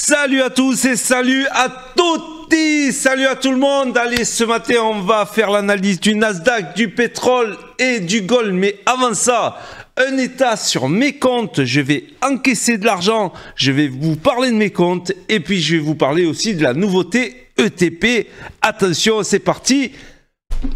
Salut à tous et salut à tutti, salut à tout le monde. Allez, ce matin on va faire l'analyse du Nasdaq, du pétrole et du gold. Mais avant ça, un état sur mes comptes. Je vais encaisser de l'argent, je vais vous parler de mes comptes et puis je vais vous parler aussi de la nouveauté ETP. Attention, c'est parti.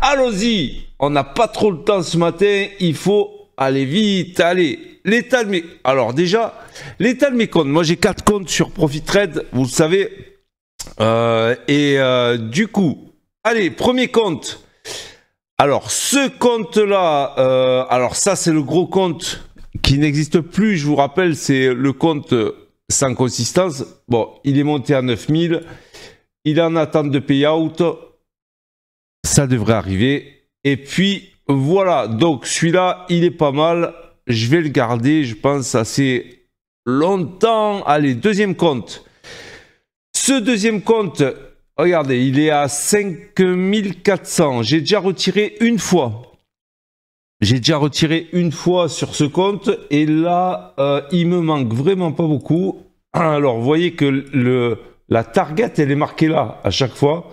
Allons-y. On n'a pas trop le temps ce matin, il faut aller vite. Allez. L'état de mes... Alors déjà, l'état de mes comptes. Moi, j'ai 4 comptes sur ProfitTrade, vous le savez. Du coup, allez, premier compte. Alors, ce compte-là, alors ça, c'est le gros compte qui n'existe plus. Je vous rappelle, c'est le compte sans consistance. Bon, il est monté à 9000. Il est en attente de payout. Ça devrait arriver. Et puis, voilà. Donc, celui-là, il est pas mal. Je vais le garder, je pense, assez longtemps. Allez, deuxième compte. Ce deuxième compte, regardez, il est à 5400. J'ai déjà retiré une fois. J'ai déjà retiré une fois sur ce compte. Et là, il me manque vraiment pas beaucoup. Alors, vous voyez que la target, elle est marquée là, à chaque fois.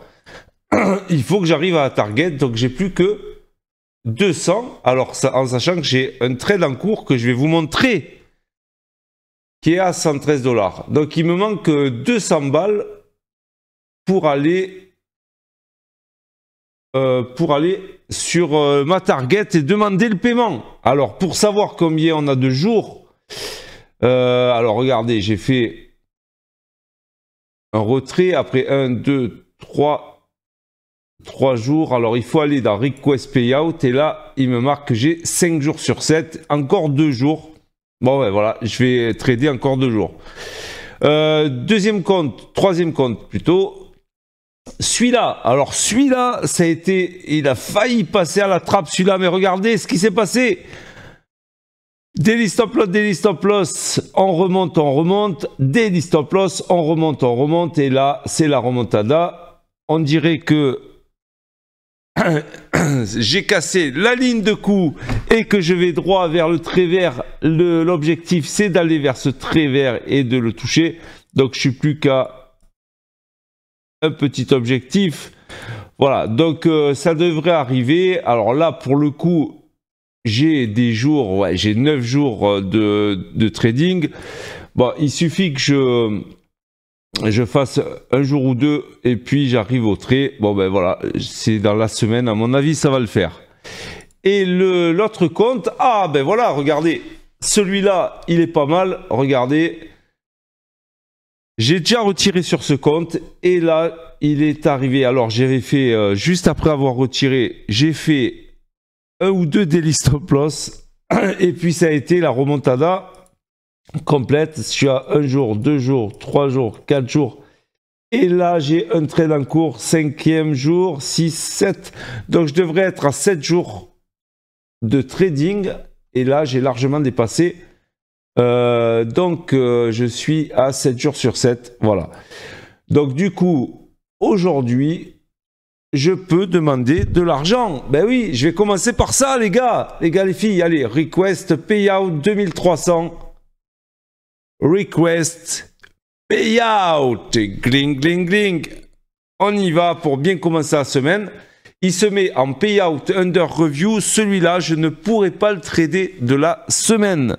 Il faut que j'arrive à la target, donc j'ai plus que 200, alors ça, en sachant que j'ai un trade en cours que je vais vous montrer qui est à 113 $. Donc il me manque 200 balles pour aller sur ma target et demander le paiement. Alors pour savoir combien on a de jours, alors regardez, j'ai fait un retrait après 1, 2, 3 jours, alors il faut aller dans Request Payout et là il me marque que j'ai 5 jours sur 7, encore 2 jours. Bon ouais, voilà, je vais trader encore 2 jours. Deuxième compte, troisième compte plutôt. Celui-là, alors celui-là, ça a été, il a failli passer à la trappe celui-là, mais regardez ce qui s'est passé. Daily stop loss, on remonte, daily stop loss, on remonte, et là c'est la remontada. On dirait que j'ai cassé la ligne de coup et que je vais droit vers le trait vert. L'objectif, c'est d'aller vers ce trait vert et de le toucher. Donc, je suis plus qu'à un petit objectif. Voilà, donc ça devrait arriver. Alors là, pour le coup, j'ai des jours, ouais, j'ai 9 jours de trading. Bon, il suffit que je fasse un jour ou deux et puis j'arrive au trait. Bon ben voilà, c'est dans la semaine, à mon avis ça va le faire. Et l'autre compte, ah ben voilà, regardez, celui-là il est pas mal, regardez. J'ai déjà retiré sur ce compte et là il est arrivé. Alors j'avais fait, juste après avoir retiré, j'ai fait un ou deux daily stop loss et puis ça a été la remontada complète. Je suis à 1 jour, 2 jours, 3 jours, 4 jours. Et là, j'ai un trade en cours, 5e jour, 6, 7. Donc, je devrais être à 7 jours de trading. Et là, j'ai largement dépassé. Je suis à 7 jours sur 7. Voilà. Donc, du coup, aujourd'hui, je peux demander de l'argent. Ben oui, je vais commencer par ça, les gars. Les filles, allez, request payout 2300. Request payout, gling gling gling. On y va pour bien commencer la semaine. Il se met en payout under review. Celui-là, je ne pourrai pas le trader de la semaine.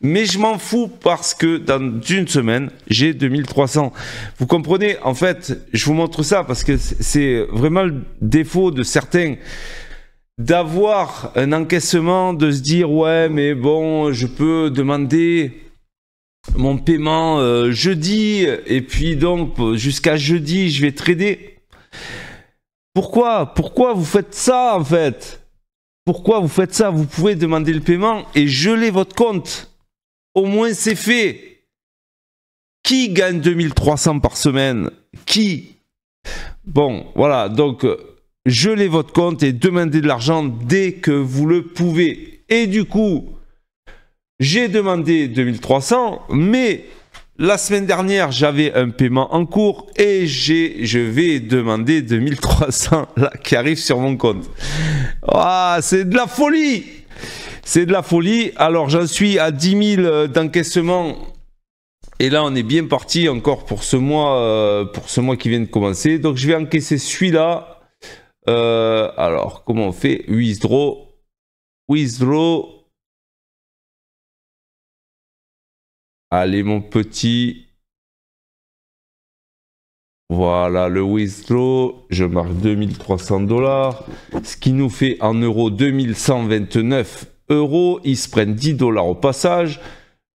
Mais je m'en fous parce que dans une semaine, j'ai 2300. Vous comprenez? En fait, je vous montre ça parce que c'est vraiment le défaut de certains d'avoir un encaissement, de se dire ouais, mais bon, je peux demander mon paiement jeudi et puis donc jusqu'à jeudi je vais trader. Pourquoi vous faites ça en fait? Pourquoi vous faites ça? Vous pouvez demander le paiement et geler votre compte. Au moins c'est fait. Qui gagne 2300 par semaine? Qui? Bon voilà, donc gelez votre compte et demandez de l'argent dès que vous le pouvez. Et du coup, j'ai demandé 2300, mais la semaine dernière, j'avais un paiement en cours et je vais demander 2300 là, qui arrive sur mon compte. Ah, c'est de la folie! C'est de la folie. Alors, j'en suis à 10 000 d'encaissement Et là, on est bien parti encore pour ce mois qui vient de commencer. Donc, je vais encaisser celui-là. Alors, comment on fait? Withdraw. Withdraw. Allez, mon petit. Voilà, le withdraw. Je marque 2300 $. Ce qui nous fait en euros 2129 €. Ils se prennent 10 $ au passage.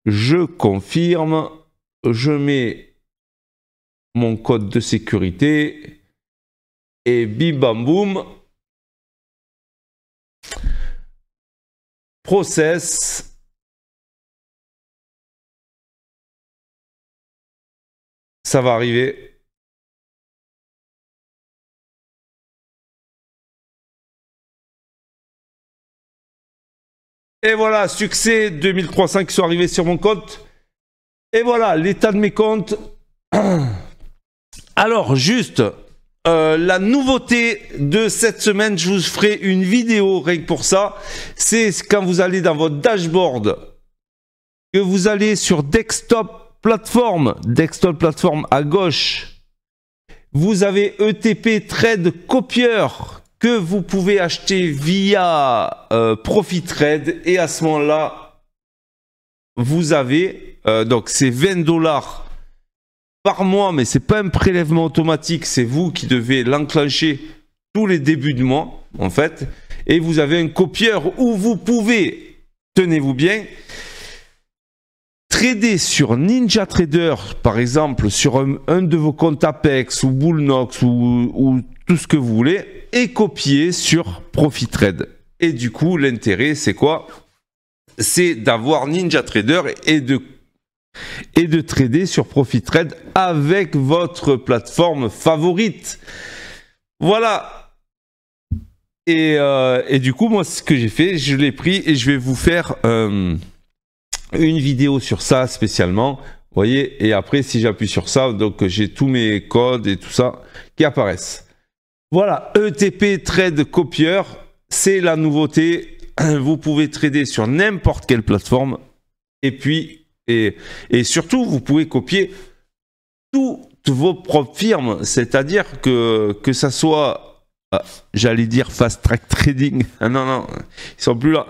Je confirme. Je mets mon code de sécurité. Et bim bam boum. Process. Ça va arriver. Et voilà, succès, 2300 qui sont arrivés sur mon compte. Et voilà, l'état de mes comptes. Alors, juste, la nouveauté de cette semaine, je vous ferai une vidéo rien que pour ça. C'est quand vous allez dans votre dashboard, que vous allez sur Desktop Platform à gauche. Vous avez ETP Trade Copier que vous pouvez acheter via ProfitTrade. Et à ce moment-là, vous avez, donc c'est 20 $ par mois, mais c'est pas un prélèvement automatique, c'est vous qui devez l'enclencher tous les débuts de mois, en fait. Et vous avez un copieur où vous pouvez, tenez-vous bien, trader sur NinjaTrader, par exemple, sur un de vos comptes Apex ou Bullnox ou tout ce que vous voulez, et copier sur ProfitTrade. Et du coup, l'intérêt, c'est quoi? C'est d'avoir NinjaTrader et de trader sur ProfitTrade avec votre plateforme favorite. Voilà. Et du coup, moi, ce que j'ai fait, je l'ai pris et je vais vous faire une vidéo sur ça spécialement. Vous voyez, et après, si j'appuie sur ça, donc j'ai tous mes codes et tout ça qui apparaissent. Voilà, ETP Trade Copier, c'est la nouveauté. Vous pouvez trader sur n'importe quelle plateforme. Et puis, et surtout, vous pouvez copier toutes vos propres firmes. C'est-à-dire que ça soit, j'allais dire Fast Track Trading. Ah non, non, ils sont plus là.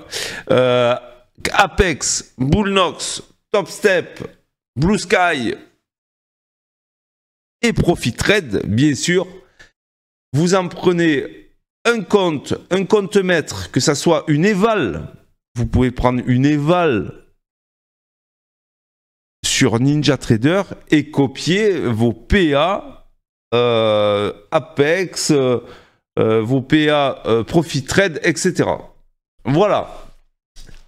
Apex, Bullnox, Topstep, Blue Sky et ProfitTrade, bien sûr. Vous en prenez un compte maître, que ça soit une éval. Vous pouvez prendre une éval sur NinjaTrader et copier vos PA Apex, vos PA ProfitTrade, etc. Voilà.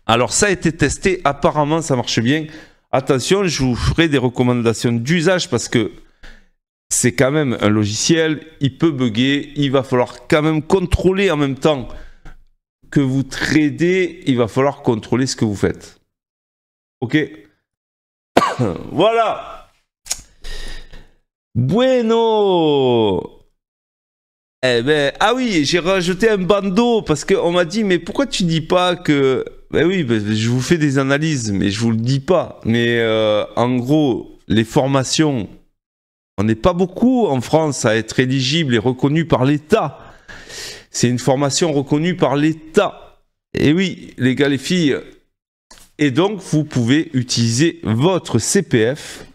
Alors ça a été testé, apparemment ça marche bien. Attention, je vous ferai des recommandations d'usage parce que c'est quand même un logiciel, il peut bugger, il va falloir quand même contrôler en même temps que vous tradez, il va falloir contrôler ce que vous faites. Ok. Voilà. Bueno. Eh ben, ah oui, j'ai rajouté un bandeau parce qu'on m'a dit, mais pourquoi tu dis pas que... Ben oui, ben, je vous fais des analyses, mais je vous le dis pas. Mais en gros, les formations... On n'est pas beaucoup en France à être éligible et reconnu par l'État. C'est une formation reconnue par l'État. Et oui, les gars, les filles. Et donc, vous pouvez utiliser votre CPF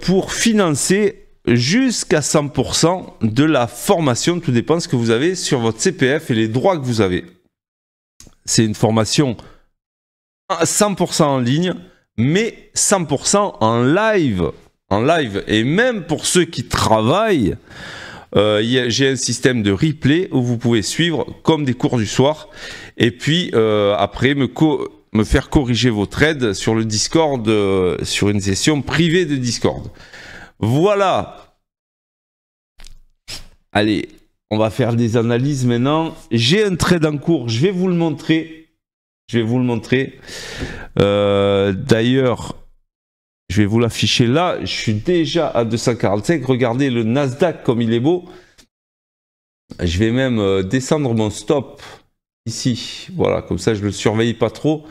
pour financer jusqu'à 100% de la formation. Tout dépend de ce que vous avez sur votre CPF et les droits que vous avez. C'est une formation 100% en ligne, mais 100% en live. En live, et même pour ceux qui travaillent, j'ai un système de replay où vous pouvez suivre comme des cours du soir et puis après me faire corriger vos trades sur le Discord, sur une session privée de Discord. Voilà. Allez, on va faire des analyses maintenant. J'ai un trade en cours, je vais vous le montrer. D'ailleurs, je vais vous l'afficher là. Je suis déjà à 245. Regardez le Nasdaq comme il est beau. Je vais même descendre mon stop ici. Voilà, comme ça je ne le surveille pas trop.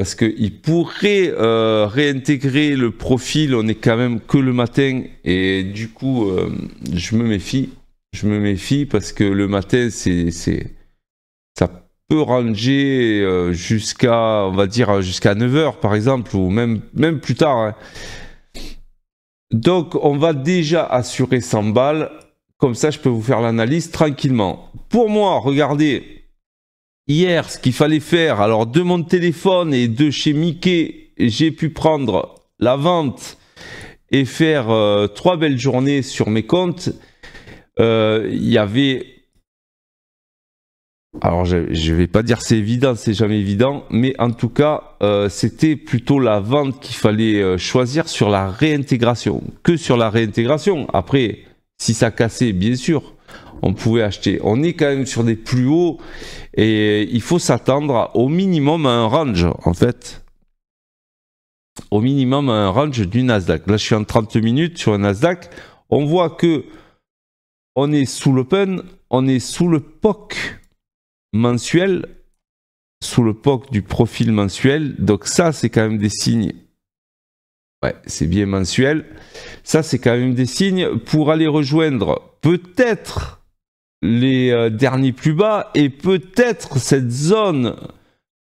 parce qu'il pourrait réintégrer le profil, on est quand même que le matin, et du coup, je me méfie. Je me méfie parce que le matin, ça peut ranger jusqu'à, on va dire, jusqu'à 9 h par exemple, ou même plus tard. Hein. Donc, on va déjà assurer 100 balles. Comme ça, je peux vous faire l'analyse tranquillement. Pour moi, regardez, hier, ce qu'il fallait faire, alors de mon téléphone et de chez Mickey, j'ai pu prendre la vente et faire 3 belles journées sur mes comptes. Il y avait... Alors, je ne vais pas dire c'est évident, c'est jamais évident, mais en tout cas, c'était plutôt la vente qu'il fallait choisir sur la réintégration, que sur la réintégration. Après, si ça cassait, bien sûr, on pouvait acheter. On est quand même sur des plus hauts et il faut s'attendre au minimum à un range, en fait. Au minimum à un range du Nasdaq. Là, je suis en 30 minutes sur un Nasdaq. On voit que on est sous l'open, on est sous le POC mensuel, sous le POC du profil mensuel. Donc ça, c'est quand même des signes. Ouais, c'est bien mensuel. Ça, c'est quand même des signes pour aller rejoindre peut-être les derniers plus bas et peut-être cette zone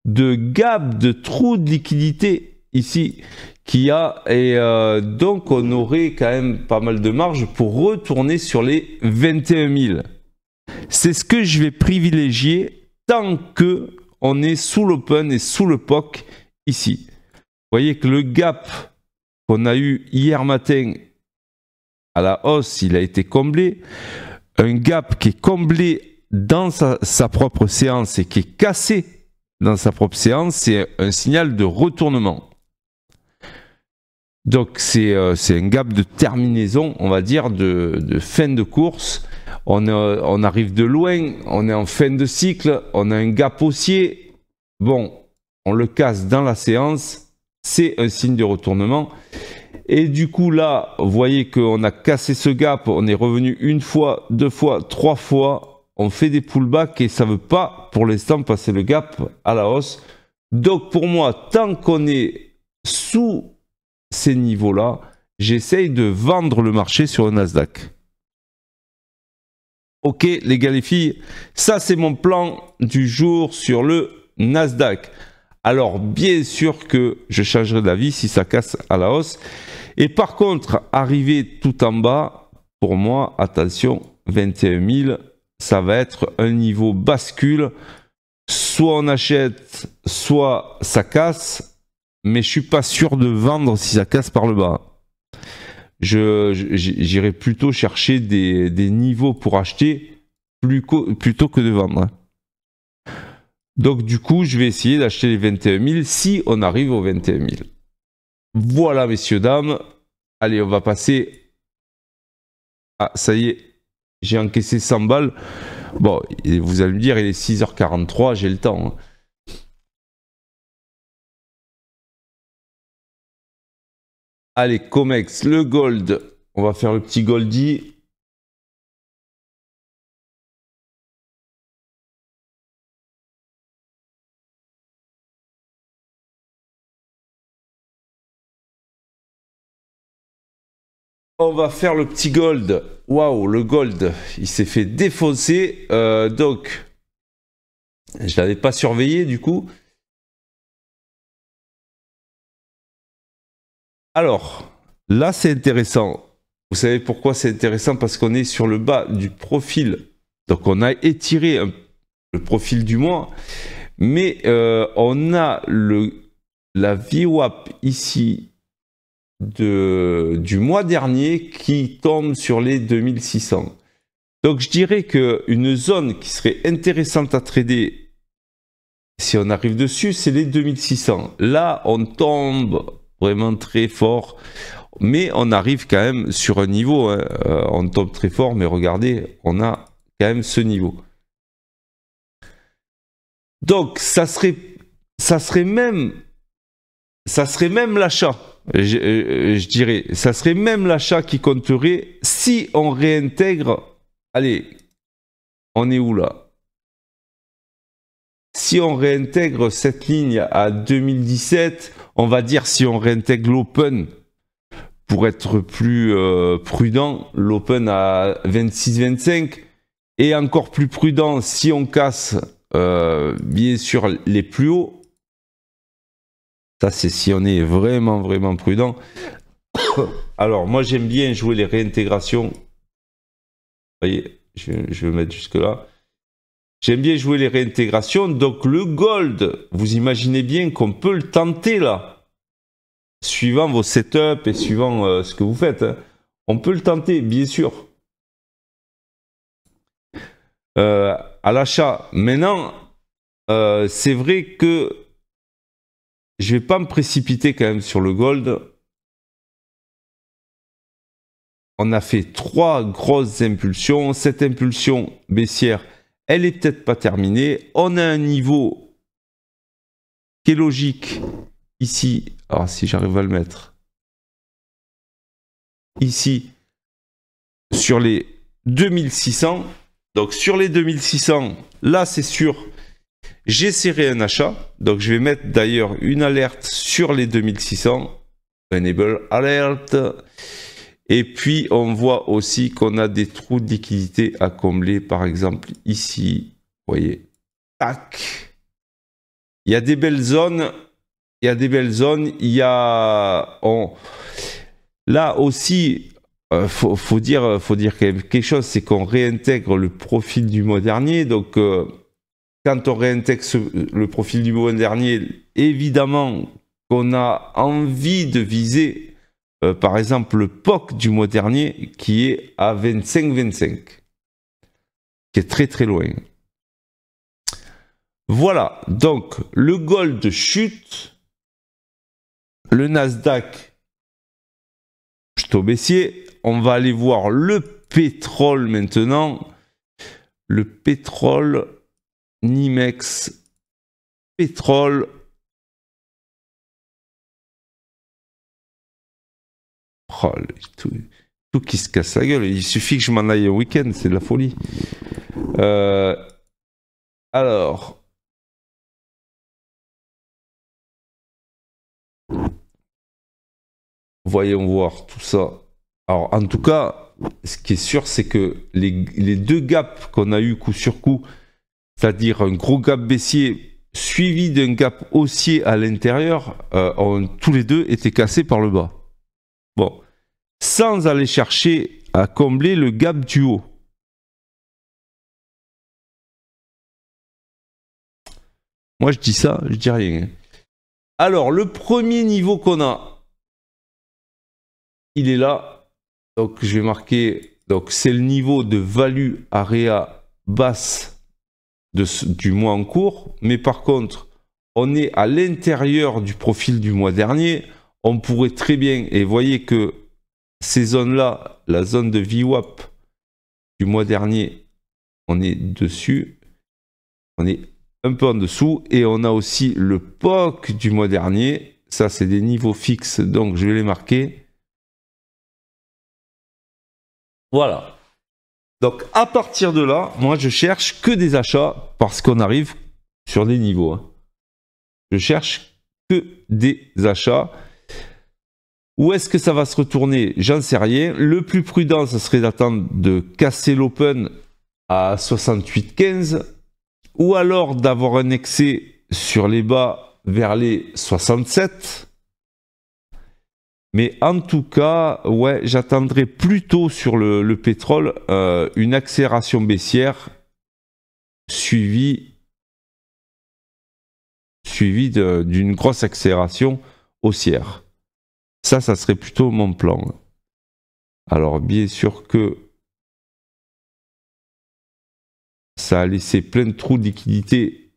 de gap, de trou de liquidité ici qu'il y a. Et donc, on aurait quand même pas mal de marge pour retourner sur les 21 000. C'est ce que je vais privilégier tant que on est sous l'open et sous le POC ici. Vous voyez que le gap qu'on a eu hier matin à la hausse, il a été comblé. Un gap qui est comblé dans sa propre séance et qui est cassé dans sa propre séance, c'est un signal de retournement. Donc c'est un gap de terminaison, on va dire, de fin de course. On arrive de loin, on est en fin de cycle, on a un gap haussier. Bon, on le casse dans la séance, c'est un signe de retournement. Et du coup là, vous voyez qu'on a cassé ce gap, on est revenu une fois, deux fois, trois fois. On fait des pullbacks et ça ne veut pas pour l'instant passer le gap à la hausse. Donc pour moi, tant qu'on est sous ces niveaux-là, j'essaye de vendre le marché sur le Nasdaq. Ok les gars, les filles, ça c'est mon plan du jour sur le Nasdaq. Alors bien sûr que je changerai d'avis si ça casse à la hausse. Et par contre, arriver tout en bas, pour moi, attention, 21 000, ça va être un niveau bascule. Soit on achète, soit ça casse, mais je suis pas sûr de vendre si ça casse par le bas. J'irai plutôt chercher des niveaux pour acheter plutôt que de vendre. Donc du coup, je vais essayer d'acheter les 21 000 si on arrive aux 21 000. Voilà, messieurs, dames. Allez, on va passer... Ah, ça y est, j'ai encaissé 100 balles. Bon, vous allez me dire, il est 6 h 43, j'ai le temps. Hein. Allez, Comex, le gold. On va faire le petit Goldie. On va faire le petit gold. Waouh, le gold, il s'est fait défoncer. Donc, je l'avais pas surveillé du coup. Alors, là c'est intéressant. Vous savez pourquoi c'est intéressant? Parce qu'on est sur le bas du profil. Donc on a étiré le profil du mois. Mais on a la VWAP ici du mois dernier qui tombe sur les 2600. Donc je dirais qu'une zone qui serait intéressante à trader si on arrive dessus, c'est les 2600. Là, on tombe vraiment très fort, mais on arrive quand même sur un niveau. Hein. On tombe très fort, mais regardez, on a quand même ce niveau. Donc ça serait même l'achat. Je dirais, ça serait même l'achat qui compterait si on réintègre. Allez, on est où là? si on réintègre cette ligne à 2017, on va dire si on réintègre l'open, pour être plus prudent, l'open à 26-25, et encore plus prudent si on casse bien sûr les plus hauts. Ça c'est si on est vraiment prudent. Alors moi j'aime bien jouer les réintégrations. Vous voyez, je vais mettre jusque là. J'aime bien jouer les réintégrations. Donc le gold, vous imaginez bien qu'on peut le tenter là. Suivant vos setups et suivant ce que vous faites. Hein. On peut le tenter, bien sûr. À l'achat. Maintenant, c'est vrai que je vais pas me précipiter quand même sur le gold. On a fait 3 grosses impulsions. Cette impulsion baissière, elle est peut-être pas terminée. On a un niveau qui est logique ici. Alors si j'arrive à le mettre. Ici, sur les 2600. Donc sur les 2600, là c'est sûr, j'ai serré un achat. Donc je vais mettre d'ailleurs une alerte sur les 2600. Enable alert. Et puis on voit aussi qu'on a des trous de liquidité à combler. Par exemple ici, vous voyez, tac. Il y a des belles zones. Il y a des belles zones. Il y a... Là aussi... faut dire quand même quelque chose, c'est qu'on réintègre le profil du mois dernier. Donc, quand on réintègre le profil du mois dernier, évidemment qu'on a envie de viser, par exemple, le POC du mois dernier, qui est à 25,25, qui est très loin. Voilà, donc le gold chute, le Nasdaq plutôt baissier. On va aller voir le pétrole maintenant. Le pétrole, Nimex, pétrole. Oh, tout qui se casse la gueule. Il suffit que je m'en aille un week-end, c'est de la folie. Alors. Voyons voir tout ça. Alors, en tout cas, ce qui est sûr, c'est que les 2 gaps qu'on a eu coup sur coup, c'est-à-dire un gros gap baissier suivi d'un gap haussier à l'intérieur, ont tous les deux été cassés par le bas. Bon, sans aller chercher à combler le gap du haut. Moi, je dis ça, je dis rien. Alors, le premier niveau qu'on a, il est là. Donc je vais marquer, donc c'est le niveau de value area basse du mois en cours, mais par contre on est à l'intérieur du profil du mois dernier. On pourrait très bien, et voyez que ces zones là, la zone de VWAP du mois dernier, on est dessus, on est un peu en dessous, et on a aussi le POC du mois dernier. Ça c'est des niveaux fixes, donc je vais les marquer. Voilà. Donc à partir de là, moi je cherche que des achats parce qu'on arrive sur des niveaux. Hein. Je cherche que des achats. Où est-ce que ça va se retourner? J'en sais rien. Le plus prudent, ce serait d'attendre de casser l'open à 68,15 ou alors d'avoir un excès sur les bas vers les 67. Mais en tout cas, ouais, j'attendrai plutôt sur le pétrole une accélération baissière suivie d'une grosse accélération haussière. Ça serait plutôt mon plan. Alors, bien sûr que ça a laissé plein de trous de liquidité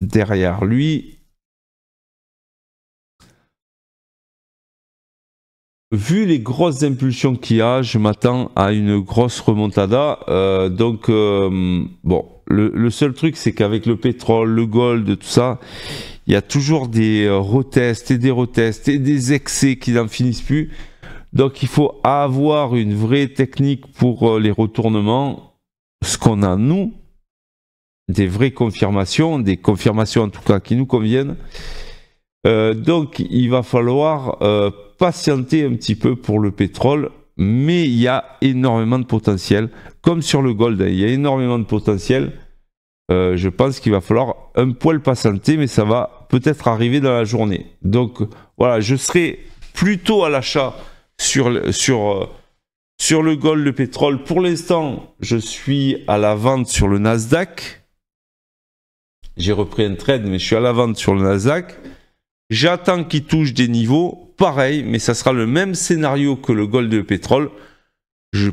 derrière lui. Vu les grosses impulsions qu'il y a, je m'attends à une grosse remontada. Bon, le seul truc, c'est qu'avec le pétrole, le gold, tout ça, il y a toujours des retests et des excès qui n'en finissent plus. Donc, il faut avoir une vraie technique pour les retournements. Ce qu'on a, nous, des vraies confirmations, des confirmations en tout cas qui nous conviennent. Donc il va falloir patienter un petit peu pour le pétrole, mais il y a énormément de potentiel, comme sur le gold, il y a énormément de potentiel. Je pense qu'il va falloir un poil patienter, mais ça va peut-être arriver dans la journée. Donc voilà, je serai plutôt à l'achat sur le gold, le pétrole. Pour l'instant, je suis à la vente sur le Nasdaq. J'ai repris un trade, mais je suis à la vente sur le Nasdaq. J'attends qu'il touche des niveaux, pareil, mais ça sera le même scénario que le gold et le pétrole.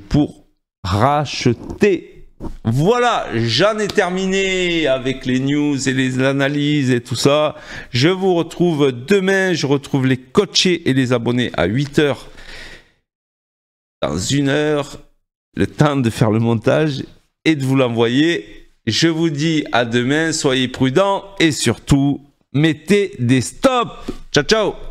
Pour racheter. Voilà, j'en ai terminé avec les news et les analyses et tout ça. Je vous retrouve demain. Je retrouve les coachés et les abonnés à 8 h. Dans 1 heure, le temps de faire le montage et de vous l'envoyer. Je vous dis à demain, soyez prudents et surtout, mettez des stops. Ciao, ciao.